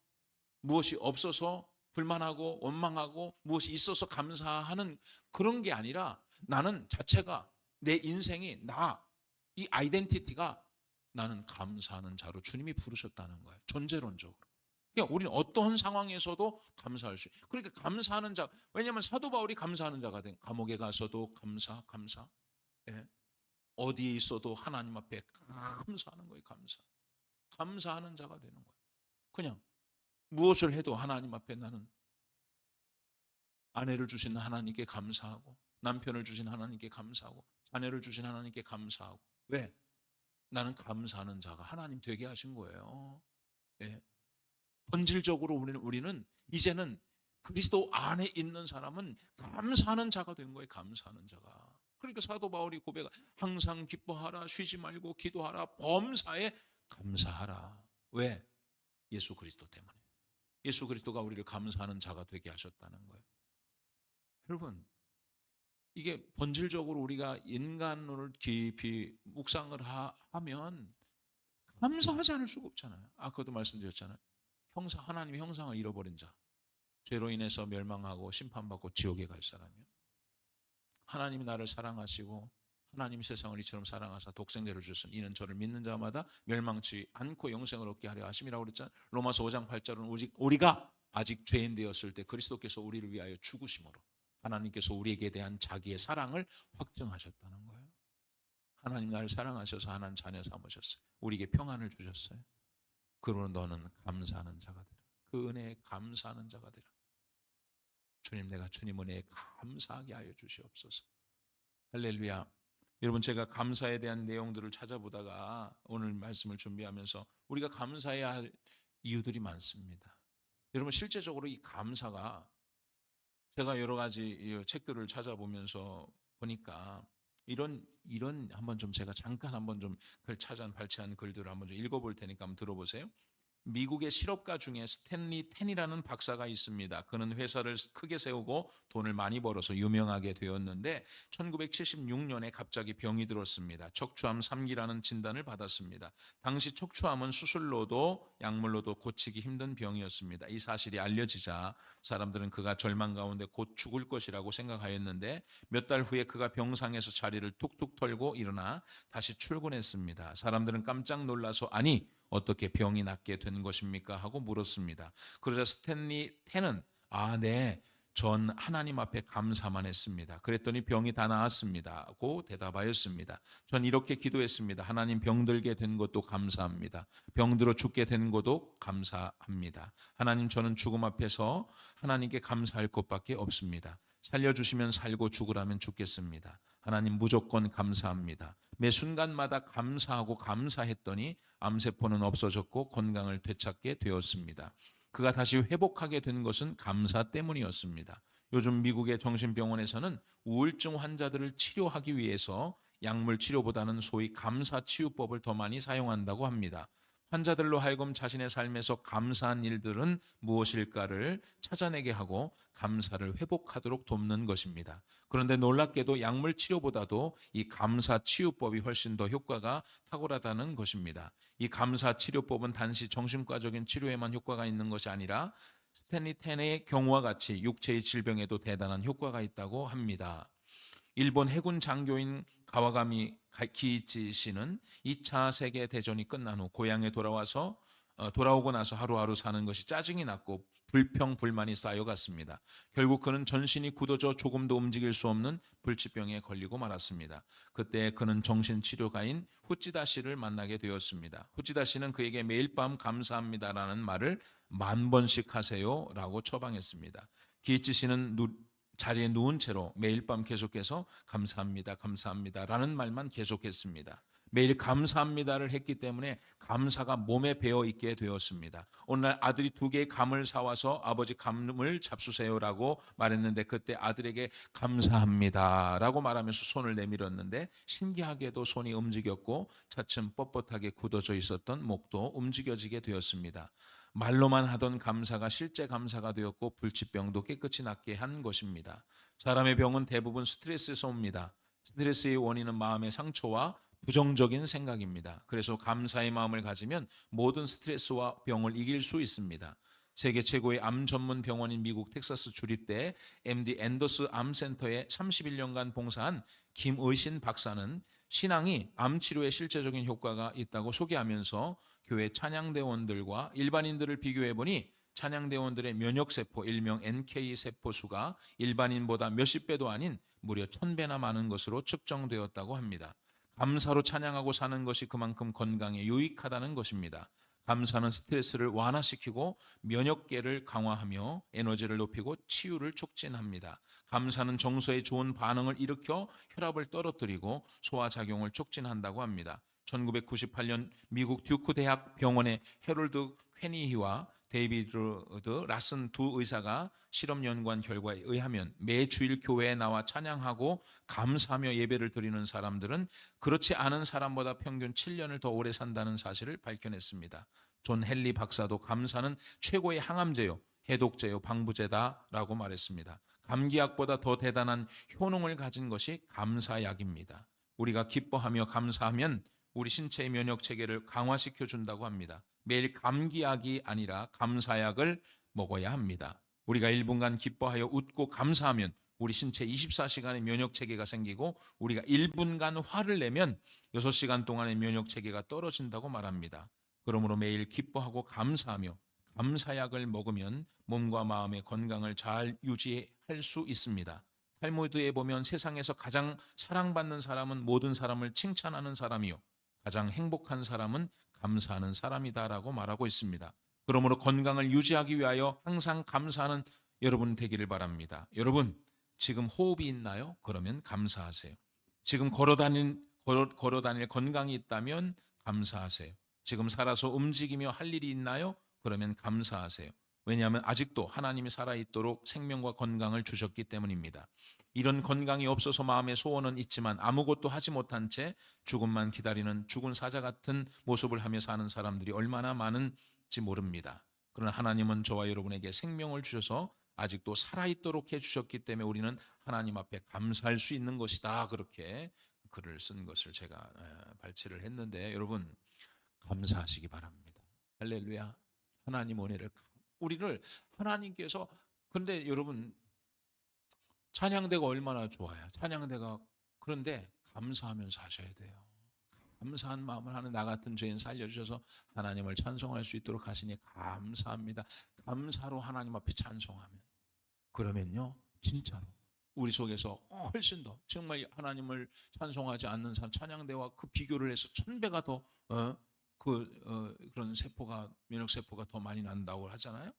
무엇이 없어서 불만하고 원망하고 무엇이 있어서 감사하는 그런 게 아니라 나는 자체가 내 인생이 이 아이덴티티가 나는 감사하는 자로 주님이 부르셨다는 거예요. 존재론적으로. 그러니까 우리는 어떠한 상황에서도 감사할 수 있어요. 그러니까 감사하는 자. 왜냐하면 사도 바울이 감사하는 자가 된 감옥에 가서도 감사. 예. 어디에 있어도 하나님 앞에 감사하는 거예요. 감사하는 자가 되는 거예요. 그냥 무엇을 해도 하나님 앞에 나는 아내를 주신 하나님께 감사하고 남편을 주신 하나님께 감사하고 자녀를 주신 하나님께 감사하고 왜? 나는 감사하는 자가 하나님 되게 하신 거예요. 예. 본질적으로 우리는 이제는 그리스도 안에 있는 사람은 감사하는 자가 된 거예요. 감사하는 자가. 그러니까 사도 바울이 고백하 항상 기뻐하라 쉬지 말고 기도하라 범사에 감사하라. 왜? 예수 그리스도 때문에. 예수 그리스도가 우리를 감사하는 자가 되게 하셨다는 거예요. 여러분 이게 본질적으로 우리가 인간론을 깊이 묵상을 하면 감사하지 않을 수가 없잖아요. 아까도 말씀드렸잖아요. 하나님의 형상을 잃어버린 자, 죄로 인해서 멸망하고 심판받고 지옥에 갈 사람이요. 하나님이 나를 사랑하시고 하나님이 세상을 이처럼 사랑하사 독생자를 주셨으니 이는 저를 믿는 자마다 멸망치 않고 영생을 얻게 하려 하심이라고 그랬잖아요. 로마서 5장 8절은 우리가 아직 죄인 되었을 때 그리스도께서 우리를 위하여 죽으심으로 하나님께서 우리에게 대한 자기의 사랑을 확증하셨다는 거예요. 하나님 나를 사랑하셔서 하나님 자녀 삼으셨어요. 우리에게 평안을 주셨어요. 그러므로 너는 감사하는 자가 되라. 그 은혜에 감사하는 자가 되라. 주님 내가 주님 은혜에 감사하게 하여 주시옵소서. 할렐루야. 여러분 제가 감사에 대한 내용들을 찾아보다가 오늘 말씀을 준비하면서 우리가 감사해야 할 이유들이 많습니다. 여러분 실제적으로 이 감사가 제가 여러 가지 책들을 찾아보면서 보니까 이런 한번 좀 제가 잠깐 한번 좀 발췌한 글들을 한번 좀 읽어볼 테니까 한번 들어보세요. 미국의 실업가 중에 스탠리 텐이라는 박사가 있습니다. 그는 회사를 크게 세우고 돈을 많이 벌어서 유명하게 되었는데 1976년에 갑자기 병이 들었습니다. 척추암 3기라는 진단을 받았습니다. 당시 척추암은 수술로도 약물로도 고치기 힘든 병이었습니다. 이 사실이 알려지자 사람들은 그가 절망 가운데 곧 죽을 것이라고 생각하였는데 몇 달 후에 그가 병상에서 자리를 툭툭 털고 일어나 다시 출근했습니다. 사람들은 깜짝 놀라서 아니 어떻게 병이 낫게 된 것입니까? 하고 물었습니다. 그러자 스탠리 텐은 네, 전 하나님 앞에 감사만 했습니다. 그랬더니 병이 다 나았습니다. 고 대답하였습니다. 전 이렇게 기도했습니다. 하나님 병들게 된 것도 감사합니다. 병들어 죽게 된 것도 감사합니다. 하나님 저는 죽음 앞에서 하나님께 감사할 것밖에 없습니다. 살려주시면 살고 죽으라면 죽겠습니다. 하나님 무조건 감사합니다. 매 순간마다 감사하고 감사했더니 암세포는 없어졌고 건강을 되찾게 되었습니다. 그가 다시 회복하게 된 것은 감사 때문이었습니다. 요즘 미국의 정신병원에서는 우울증 환자들을 치료하기 위해서 약물 치료보다는 소위 감사 치유법을 더 많이 사용한다고 합니다. 환자들로 하여금 자신의 삶에서 감사한 일들은 무엇일까를 찾아내게 하고 감사를 회복하도록 돕는 것입니다. 그런데 놀랍게도 약물 치료보다도 이 감사 치유법이 훨씬 더 효과가 탁월하다는 것입니다. 이 감사 치료법은 단지 정신과적인 치료에만 효과가 있는 것이 아니라 스탠리 텐의 경우와 같이 육체의 질병에도 대단한 효과가 있다고 합니다. 일본 해군 장교인 가와가미 기이치 씨는 2차 세계대전이 끝난 후 고향에 돌아와서 돌아오고 나서 하루하루 사는 것이 짜증이 났고 불평, 불만이 쌓여갔습니다. 결국 그는 전신이 굳어져 조금도 움직일 수 없는 불치병에 걸리고 말았습니다. 그때 그는 정신치료가인 후찌다 씨를 만나게 되었습니다. 후찌다 씨는 그에게 매일 밤 감사합니다라는 말을 10,000번씩 하세요라고 처방했습니다. 기이치 씨는 자리에 누운 채로 매일 밤 계속해서 감사합니다, 감사합니다라는 말만 계속했습니다. 매일 감사합니다를 했기 때문에 감사가 몸에 배어 있게 되었습니다. 오늘날 아들이 2개의 감을 사와서 아버지 감을 잡수세요라고 말했는데 그때 아들에게 감사합니다라고 말하면서 손을 내밀었는데 신기하게도 손이 움직였고 차츰 뻣뻣하게 굳어져 있었던 목도 움직여지게 되었습니다. 말로만 하던 감사가 실제 감사가 되었고 불치병도 깨끗이 낫게 한 것입니다. 사람의 병은 대부분 스트레스에서 옵니다. 스트레스의 원인은 마음의 상처와 부정적인 생각입니다. 그래서 감사의 마음을 가지면 모든 스트레스와 병을 이길 수 있습니다. 세계 최고의 암 전문 병원인 미국 텍사스 주립대 MD 앤더스 암센터에 31년간 봉사한 김의신 박사는 신앙이 암 치료에 실제적인 효과가 있다고 소개하면서 교회 찬양대원들과 일반인들을 비교해 보니 찬양대원들의 면역세포, 일명 NK 세포 수가 일반인보다 몇십 배도 아닌 무려 1000배나 많은 것으로 측정되었다고 합니다. 감사로 찬양하고 사는 것이 그만큼 건강에 유익하다는 것입니다. 감사는 스트레스를 완화시키고 면역계를 강화하며 에너지를 높이고 치유를 촉진합니다. 감사는 정서에 좋은 반응을 일으켜 혈압을 떨어뜨리고 소화작용을 촉진한다고 합니다. 1998년 미국 듀크 대학 병원의 해롤드 퀘니히와 데이비드 라슨 2 의사가 실험 연구한 결과에 의하면 매주일 교회에 나와 찬양하고 감사하며 예배를 드리는 사람들은 그렇지 않은 사람보다 평균 7년을 더 오래 산다는 사실을 밝혀냈습니다. 존 헨리 박사도 감사는 최고의 항암제요, 해독제요, 방부제다라고 말했습니다. 감기약보다 더 대단한 효능을 가진 것이 감사약입니다. 우리가 기뻐하며 감사하면 우리 신체의 면역 체계를 강화시켜 준다고 합니다. 매일 감기약이 아니라 감사약을 먹어야 합니다. 우리가 1분간 기뻐하여 웃고 감사하면 우리 신체 24시간의 면역 체계가 생기고 우리가 1분간 화를 내면 6시간 동안의 면역 체계가 떨어진다고 말합니다. 그러므로 매일 기뻐하고 감사하며 감사약을 먹으면 몸과 마음의 건강을 잘 유지할 수 있습니다. 탈무드에 보면 세상에서 가장 사랑받는 사람은 모든 사람을 칭찬하는 사람이요, 가장 행복한 사람은 감사하는 사람이다라고 말하고 있습니다. 그러므로 건강을 유지하기 위하여 항상 감사하는 여러분 되기를 바랍니다. 여러분, 지금 호흡이 있나요? 그러면 감사하세요. 지금 걸어다닐 건강이 있다면 감사하세요. 지금 살아서 움직이며 할 일이 있나요? 그러면 감사하세요. 왜냐하면 아직도 하나님이 살아있도록 생명과 건강을 주셨기 때문입니다. 이런 건강이 없어서 마음의 소원은 있지만 아무것도 하지 못한 채 죽음만 기다리는 죽은 사자 같은 모습을 하며 사는 사람들이 얼마나 많은지 모릅니다. 그러나 하나님은 저와 여러분에게 생명을 주셔서 아직도 살아있도록 해주셨기 때문에 우리는 하나님 앞에 감사할 수 있는 것이다. 그렇게 글을 쓴 것을 제가 발췌를 했는데 여러분 감사하시기 바랍니다. 할렐루야. 하나님 은혜를 우리를 하나님께서 근데 여러분 찬양대가 얼마나 좋아요. 찬양대가 그런데 감사하면서 하셔야 돼요. 감사한 마음을 하는 나 같은 죄인 살려주셔서 하나님을 찬송할 수 있도록 하시니 감사합니다. 감사로 하나님 앞에 찬송하면 그러면요 진짜로 우리 속에서 훨씬 더 정말 하나님을 찬송하지 않는 사람 찬양대와 그 비교를 해서 1000배가 더 그런 세포가 면역 세포가 더 많이 난다고 하잖아요.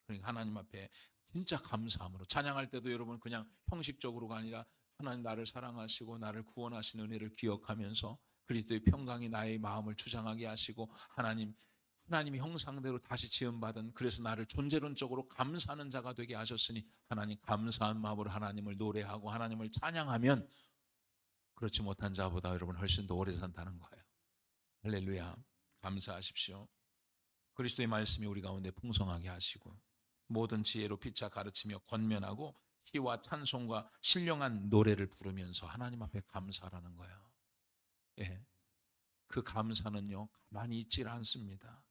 그러니까 하나님 앞에 진짜 감사함으로 찬양할 때도 여러분 그냥 형식적으로가 아니라 하나님 나를 사랑하시고 나를 구원하신 은혜를 기억하면서 그리스도의 평강이 나의 마음을 주장하게 하시고 하나님이 형상대로 다시 지음받은 그래서 나를 존재론적으로 감사하는 자가 되게 하셨으니 하나님 감사한 마음으로 하나님을 노래하고 하나님을 찬양하면 그렇지 못한 자보다 여러분 훨씬 더 오래 산다는 거예요. 할렐루야. 감사하십시오. 그리스도의 말씀이 우리 가운데 풍성하게 하시고 모든 지혜로 피차 가르치며 권면하고 시와 찬송과 신령한 노래를 부르면서 하나님 앞에 감사하라는 거예요. 예, 그 감사는요 가만히 있질 않습니다.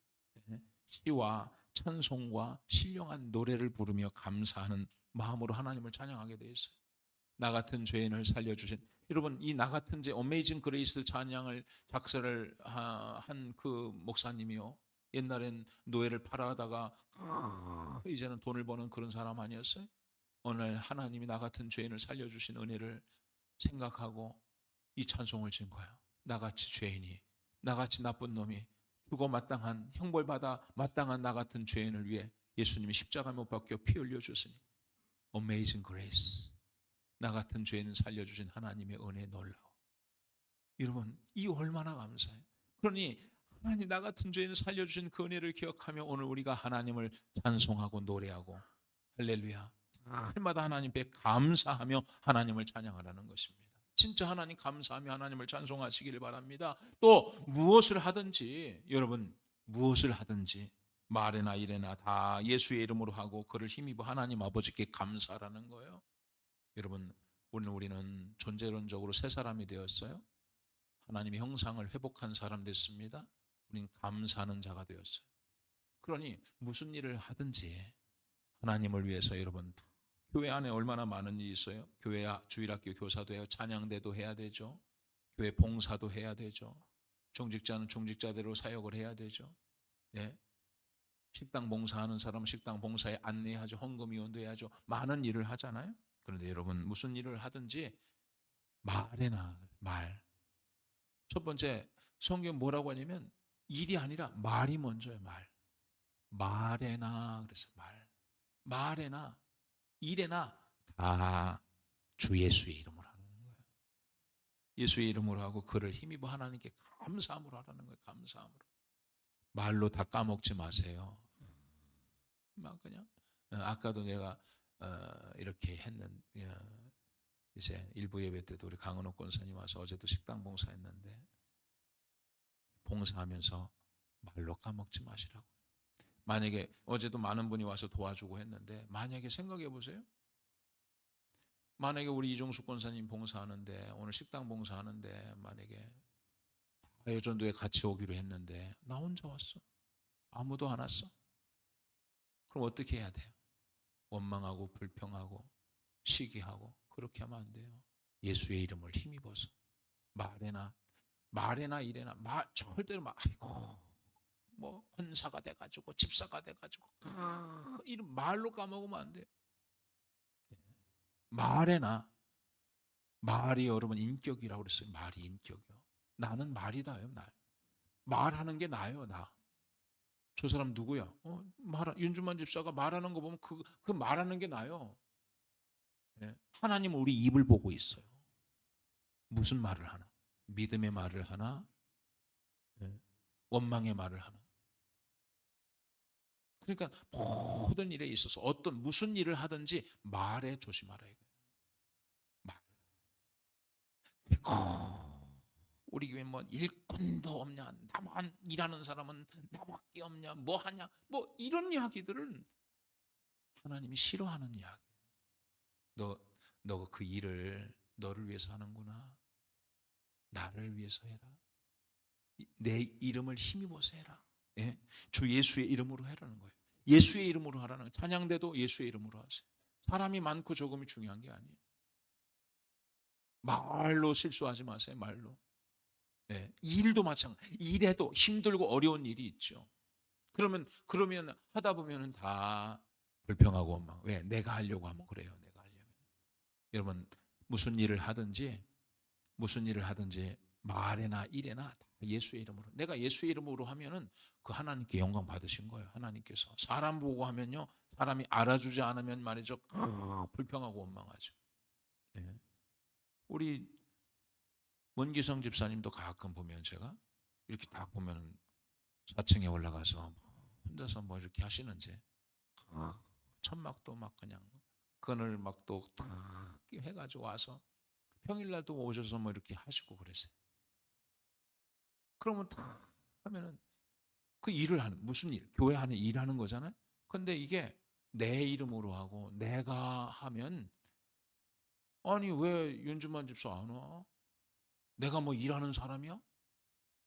예, 시와 찬송과 신령한 노래를 부르며 감사하는 마음으로 하나님을 찬양하게 돼 있어요. 나 같은 죄인을 살려주신 여러분 이 나 같은 죄 어메이징 그레이스 찬양을 작사를 한 그 목사님이요 옛날엔 노예를 팔아다가 이제는 돈을 버는 그런 사람 아니었어요? 오늘 하나님이 나 같은 죄인을 살려주신 은혜를 생각하고 이 찬송을 지은 거예요. 나같이 죄인이, 나같이 나쁜 놈이 죽어 마땅한, 형벌받아 마땅한 나 같은 죄인을 위해 예수님이 십자가 못 박혀 피 흘려 주시니 Amazing Grace. 나 같은 죄인을 살려주신 하나님의 은혜 놀라워. 여러분, 이 얼마나 감사해요. 그러니 하나님 나 같은 죄인을 살려주신 그 은혜를 기억하며 오늘 우리가 하나님을 찬송하고 노래하고 할렐루야, 할마다 하나님 께 감사하며 하나님을 찬양하라는 것입니다. 진짜 하나님 감사하며 하나님을 찬송하시기를 바랍니다. 또 무엇을 하든지, 여러분 무엇을 하든지 말이나 일이나 다 예수의 이름으로 하고 그를 힘입어 하나님 아버지께 감사하라는 거예요. 여러분, 오늘 우리는 존재론적으로 새 사람이 되었어요. 하나님의 형상을 회복한 사람 됐습니다. 우리는 감사하는 자가 되었어요. 그러니 무슨 일을 하든지 하나님을 위해서, 여러분 교회 안에 얼마나 많은 일이 있어요. 교회 주일학교 교사도 해요. 찬양대도 해야 되죠. 교회 봉사도 해야 되죠. 중직자는 중직자대로 사역을 해야 되죠. 네. 식당 봉사하는 사람은 식당 봉사에 안내하죠. 헌금위원도 해야죠. 많은 일을 하잖아요. 그런데 여러분 무슨 일을 하든지 말에나 말. 첫 번째 성경 뭐라고 하냐면 일이 아니라 말이 먼저예요. 말. 말에나, 그래서 말에나 일에나 다 주 예수의 이름으로 하는 거예요. 예수의 이름으로 하고 그를 힘입어 하나님께 감사함으로 하라는 거예요. 감사함으로. 말로 다 까먹지 마세요. 막 그냥 아까도 내가 이렇게 했는, 이제 일부 예배 때도 우리 강은옥 권사님 와서 어제도 식당 봉사했는데 봉사하면서 말로 까먹지 마시라고. 만약에 어제도 많은 분이 와서 도와주고 했는데 만약에 생각해 보세요. 만약에 우리 이종숙 권사님 봉사하는데 오늘 식당 봉사하는데 만약에 여전도에 같이 오기로 했는데 나 혼자 왔어. 아무도 안 왔어. 그럼 어떻게 해야 돼요? 원망하고 불평하고 시기하고 그렇게 하면 안 돼요. 예수의 이름을 힘입어서 말에나 일에나 절대로 아이고 뭐 권사가 돼가지고 집사가 돼가지고 이런 말로 까먹으면 안 돼요. 말에나, 말이 여러분 인격이라고 그랬어요. 말이 인격이요. 나는 말이다요. 말하는 게 나요. 저 사람 누구야? 윤주만 집사가 말하는 거 보면 그 말하는 게 나요. 하나님은 우리 입을 보고 있어요. 무슨 말을 하나? 믿음의 말을 하나? 원망의 말을 하나? 그러니까 모든 일에 있어서 무슨 일을 하든지 말에 조심하라 이거예요. 말. 우리 교회 뭐 일꾼도 없냐? 나만 일하는 사람은 나밖에 없냐? 뭐 하냐? 뭐 이런 이야기들은 하나님이 싫어하는 이야기예요. 너 그 일을 너를 위해서 하는구나. 나를 위해서 해라. 내 이름을 힘입어서 해라. 예? 주 예수의 이름으로 해라는 거예요. 예수의 이름으로 하라는 거예요. 찬양대도 예수의 이름으로 하세요. 사람이 많고 적음이 중요한 게 아니에요. 말로 실수하지 마세요. 말로. 예, 일도 마찬가지. 일해도 힘들고 어려운 일이 있죠. 그러면 하다 보면은 다 불평하고 원망. 왜? 내가 하려고 하면 그래요. 내가 하려면. 여러분 무슨 일을 하든지 말에나 일에나 다 예수의 이름으로. 내가 예수의 이름으로 하면은 그 하나님께 영광 받으신 거예요. 하나님께서. 사람 보고 하면요, 사람이 알아주지 않으면 말이죠, 불평하고 원망하죠. 예. 우리 원기성 집사님도 가끔 보면 제가 이렇게 딱 보면 4층에 올라가서 혼자서 뭐 이렇게 하시는지 천막도 막 그냥 그늘 막도 딱 해가지고 와서 평일날도 오셔서 뭐 이렇게 하시고 그러세요. 그러면 다 하면은 그 일을 하는, 무슨 일? 교회 안에 일하는 거잖아요. 근데 이게 내 이름으로 하고 내가 하면, 아니 왜 윤주만 집사 안 와? 내가 뭐 일하는 사람이야?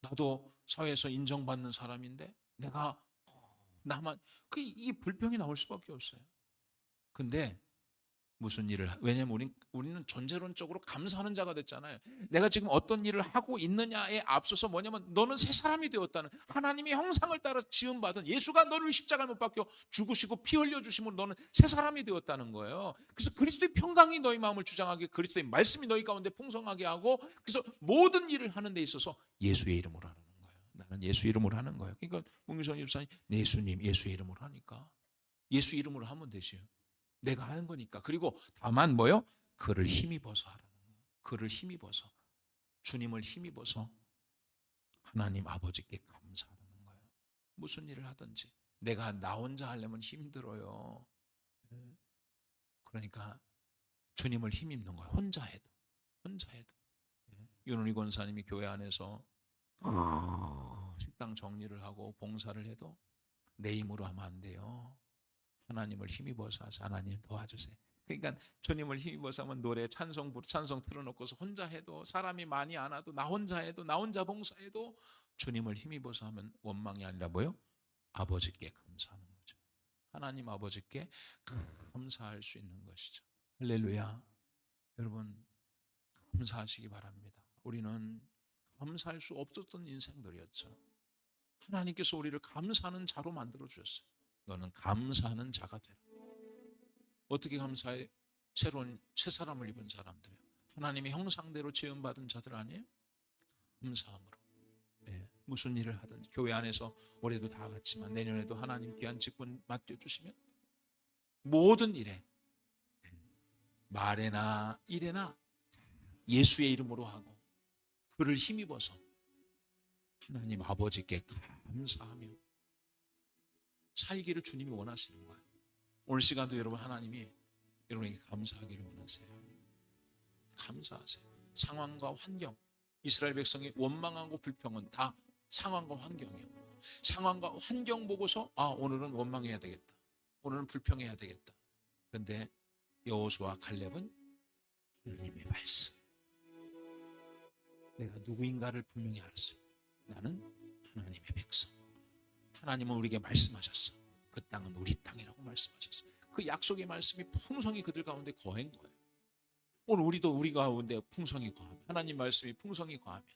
나도 사회에서 인정받는 사람인데 내가 나만, 이 불평이 나올 수밖에 없어요. 근데 무슨 일을 왜냐하면 우리는 존재론적으로 감사하는 자가 됐잖아요. 내가 지금 어떤 일을 하고 있느냐에 앞서서 뭐냐면 너는 새 사람이 되었다는, 하나님의 형상을 따라 지음받은, 예수가 너를 십자가에 못 박혀 죽으시고 피 흘려 주심으로 너는 새 사람이 되었다는 거예요. 그래서 그리스도의 평강이 너희 마음을 주장하게, 그리스도의 말씀이 너희 가운데 풍성하게 하고, 그래서 모든 일을 하는 데 있어서 예수의 이름으로 하는 거예요. 나는 예수 이름으로 하는 거예요. 그러니까 문기선 집사님, 네, 예수님 예수의 이름으로 하니까 예수 이름으로 하면 되지요. 내가 하는 거니까. 그리고 다만 뭐요? 그를 힘입어서 하라는 거예요. 그를 힘입어서, 주님을 힘입어서 하나님 아버지께 감사하는 거예요. 무슨 일을 하든지. 내가 나 혼자 하려면 힘들어요. 그러니까 주님을 힘입는 거예요. 혼자 해도. 윤은희 권사님이 교회 안에서 식당 정리를 하고 봉사를 해도 내 힘으로 하면 안 돼요. 하나님을 힘입어서 하세요. 하나님 도와주세요. 그러니까 주님을 힘입어서 하면 노래, 찬송 틀어놓고서 혼자 해도, 사람이 많이 안 와도 나 혼자 해도, 나 혼자 봉사해도 주님을 힘입어서 하면 원망이 아니라 뭐요? 아버지께 감사하는 거죠. 하나님 아버지께 감사할 수 있는 것이죠. 할렐루야. 여러분 감사하시기 바랍니다. 우리는 감사할 수 없었던 인생들이었죠. 하나님께서 우리를 감사하는 자로 만들어 주셨어요. 너는 감사하는 자가 되라. 어떻게 감사해? 새로운 새 사람을 입은 사람들이에요. 하나님의 형상대로 지음받은 자들 아니에요? 감사함으로. 네. 무슨 일을 하든 교회 안에서 올해도 다 같지만 내년에도 하나님 귀한 직분 맡겨주시면 모든 일에, 말에나 일에나 예수의 이름으로 하고 그를 힘입어서 하나님 아버지께 감사하며 살기를 주님이 원하시는 거예요. 오늘 시간도 여러분 하나님이 여러분에게 감사하기를 원하세요. 감사하세요. 상황과 환경, 이스라엘 백성이 원망하고 불평은 다 상황과 환경이에요. 상황과 환경 보고서 오늘은 원망해야 되겠다, 오늘은 불평해야 되겠다. 그런데 여호수아와 갈렙은 하나님의 말씀, 내가 누구인가를 분명히 알았어요. 나는 하나님의 백성. 하나님은 우리에게 말씀하셨어. 그 땅은 우리 땅이라고 말씀하셨어. 그 약속의 말씀이 풍성히 그들 가운데 거한 거예요. 오늘 우리도 우리 가운데 풍성히 거하면, 하나님 말씀이 풍성히 거하면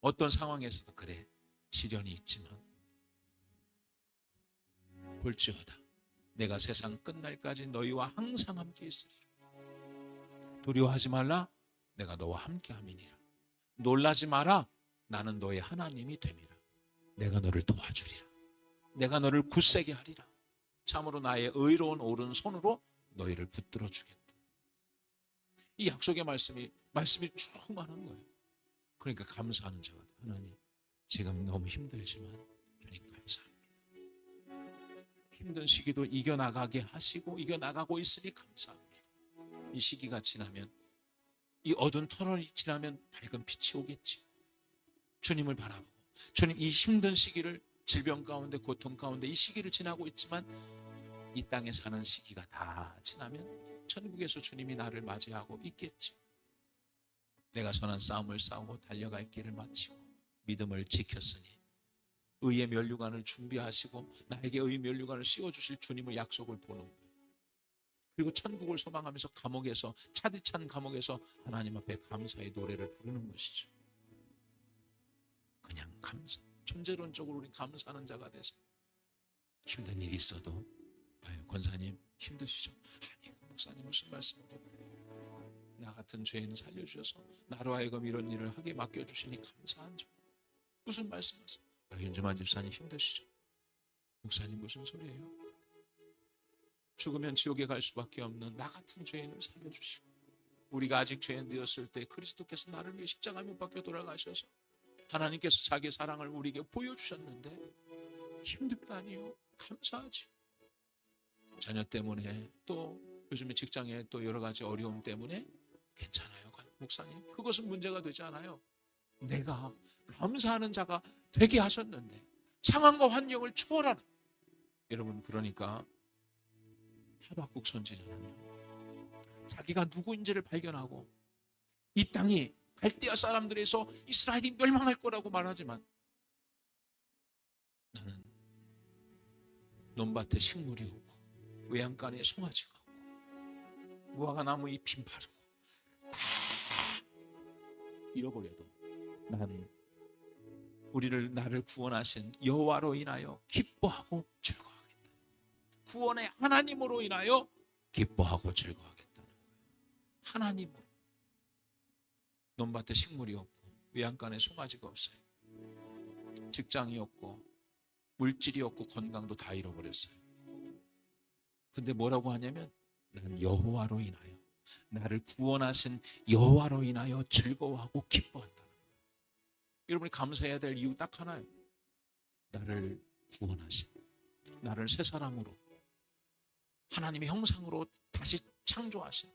어떤 상황에서도 그래, 시련이 있지만 볼지어다 내가 세상 끝날까지 너희와 항상 함께 있으리라. 두려워하지 말라, 내가 너와 함께 함이니라. 놀라지 마라, 나는 너의 하나님이 됨이라. 내가 너를 도와주리라. 내가 너를 굳세게 하리라. 참으로 나의 의로운 오른손으로 너희를 붙들어 주겠다. 이 약속의 말씀이 충만한 거예요. 그러니까 감사하는 자가 돼요. 하나님, 지금 너무 힘들지만 주님 감사합니다. 힘든 시기도 이겨나가게 하시고 이겨나가고 있으니 감사합니다. 이 시기가 지나면, 이 어두운 터널이 지나면 밝은 빛이 오겠지. 주님을 바라보고, 주님 이 힘든 시기를, 질병 가운데 고통 가운데 이 시기를 지나고 있지만 이 땅에 사는 시기가 다 지나면 천국에서 주님이 나를 맞이하고 있겠지. 내가 선한 싸움을 싸우고 달려갈 길을 마치고 믿음을 지켰으니 의의 면류관을 준비하시고 나에게 의의 면류관을 씌워주실 주님의 약속을 보는 거예요. 그리고 천국을 소망하면서 감옥에서, 차디찬 감옥에서 하나님 앞에 감사의 노래를 부르는 것이죠. 그냥 감사. 존재론적으로 우리 감사하는 자가 돼서 힘든 일이 있어도, 권사님 힘드시죠? 아니, 목사님 무슨 말씀이세요? 나 같은 죄인 살려주셔서 나로 하여금 이런 일을 하게 맡겨주시니 감사한 점. 무슨 말씀하세요? 윤주만 집사님 힘드시죠? 목사님 무슨 소리예요? 죽으면 지옥에 갈 수밖에 없는 나 같은 죄인을 살려주시고, 우리가 아직 죄인 되었을 때 그리스도께서 나를 위해 십자가에 못 박혀 돌아가셔서 하나님께서 자기의 사랑을 우리에게 보여주셨는데 힘들다니요? 감사하지. 자녀 때문에, 또 요즘에 직장에 또 여러 가지 어려움 때문에 괜찮아요, 목사님. 그것은 문제가 되지 않아요. 내가 감사하는 자가 되게 하셨는데 상황과 환경을 초월하는, 여러분, 그러니까 하박국 선지자는요, 자기가 누구인지를 발견하고 이 땅이 갈대아 사람들에서 이스라엘이 멸망할 거라고 말하지만 나는 논밭에 식물이 없고 외양간에 송아지가 없고 무화과 나무 잎 바르고 다 잃어버려도 난 우리를 나를 구원하신 여호와로 인하여 기뻐하고 즐거워하겠다. 구원의 하나님으로 인하여 기뻐하고 즐거워하겠다는 거예요. 하나님으로. 논밭에 식물이 없고 외양간에 송아지가 없어요. 직장이 없고 물질이 없고 건강도 다 잃어버렸어요. 근데 뭐라고 하냐면 나는 여호와로 인하여 나를 구원하신 여호와로 인하여 즐거워하고 기뻐한다는 거예요. 여러분이 감사해야 될 이유 딱 하나예요. 나를 구원하신, 나를 새 사람으로 하나님의 형상으로 다시 창조하신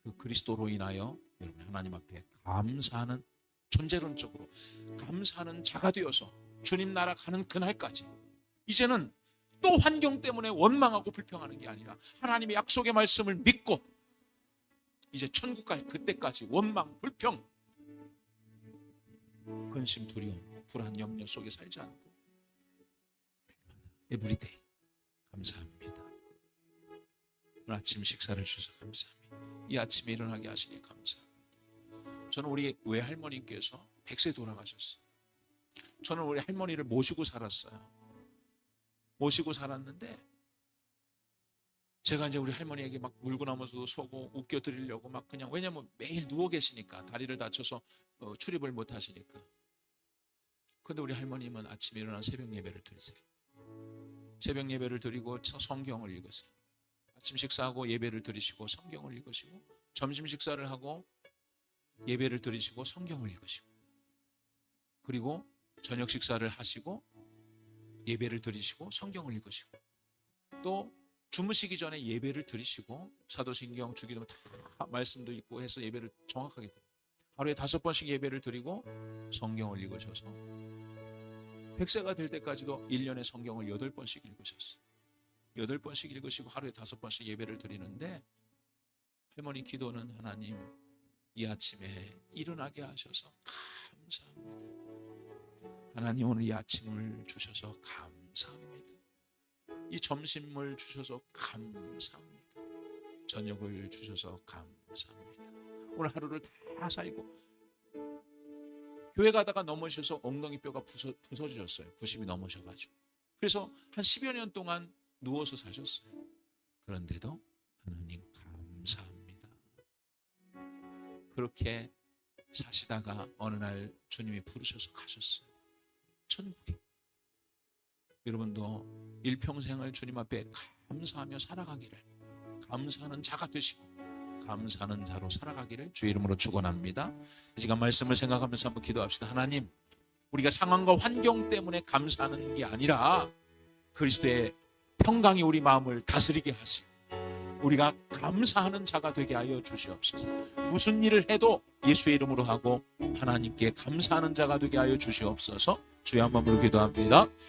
그 그리스도로 인하여 여러분 하나님 앞에 감사하는, 존재론적으로 감사하는 자가 되어서 주님 나라 가는 그날까지 이제는 또 환경 때문에 원망하고 불평하는 게 아니라 하나님의 약속의 말씀을 믿고 이제 천국 갈 그때까지 원망, 불평, 근심, 두려움, 불안, 염려 속에 살지 않고 에브리데이 감사합니다. 오늘 아침 식사를 주셔서 감사합니다. 이 아침에 일어나게 하시니 감사합니다. 저는 우리 외할머니께서 100세 돌아가셨어요. 저는 우리 할머니를 모시고 살았어요. 모시고 살았는데 제가 이제 우리 할머니에게 막 물구나무도 서고 웃겨드리려고 막 그냥, 왜냐면 매일 누워 계시니까 다리를 다쳐서 출입을 못 하시니까. 근데 우리 할머님은 아침에 일어나 새벽 예배를 드리세요. 새벽 예배를 드리고 성경을 읽으세요. 아침 식사하고 예배를 드리시고 성경을 읽으시고, 점심 식사를 하고 예배를 드리시고 성경을 읽으시고, 그리고 저녁 식사를 하시고 예배를 드리시고 성경을 읽으시고, 또 주무시기 전에 예배를 드리시고 사도신경, 주기도 다 말씀도 읽고 해서 예배를 정확하게 드려요. 하루에 5번씩 예배를 드리고 성경을 읽으셔서 100세가 될 때까지도 1년에 성경을 8번씩 읽으셨어요. 8번씩 읽으시고 하루에 5번씩 예배를 드리는데, 할머니 기도는 하나님 이 아침에 일어나게 하셔서 감사합니다. 하나님 오늘 이 아침을 주셔서 감사합니다. 이 점심을 주셔서 감사합니다. 저녁을 주셔서 감사합니다. 오늘 하루를 다 살고 교회 가다가 넘어지셔서 엉덩이 뼈가 부서지셨어요. 90이 넘으셔가지고. 그래서 한 10여 년 동안 누워서 사셨어요. 그런데도 하나님 감사합니다. 그렇게 사시다가 어느 날 주님이 부르셔서 가셨어요. 천국에. 여러분도 일평생을 주님 앞에 감사하며 살아가기를, 감사하는 자가 되시고 감사하는 자로 살아가기를 주의 이름으로 축원합니다. 이 시간 말씀을 생각하면서 한번 기도합시다. 하나님, 우리가 상황과 환경 때문에 감사하는 게 아니라 그리스도의 평강이 우리 마음을 다스리게 하시고 우리가 감사하는 자가 되게 하여 주시옵소서. 무슨 일을 해도 예수의 이름으로 하고 하나님께 감사하는 자가 되게 하여 주시옵소서. 주여 한번 부르기도 합니다.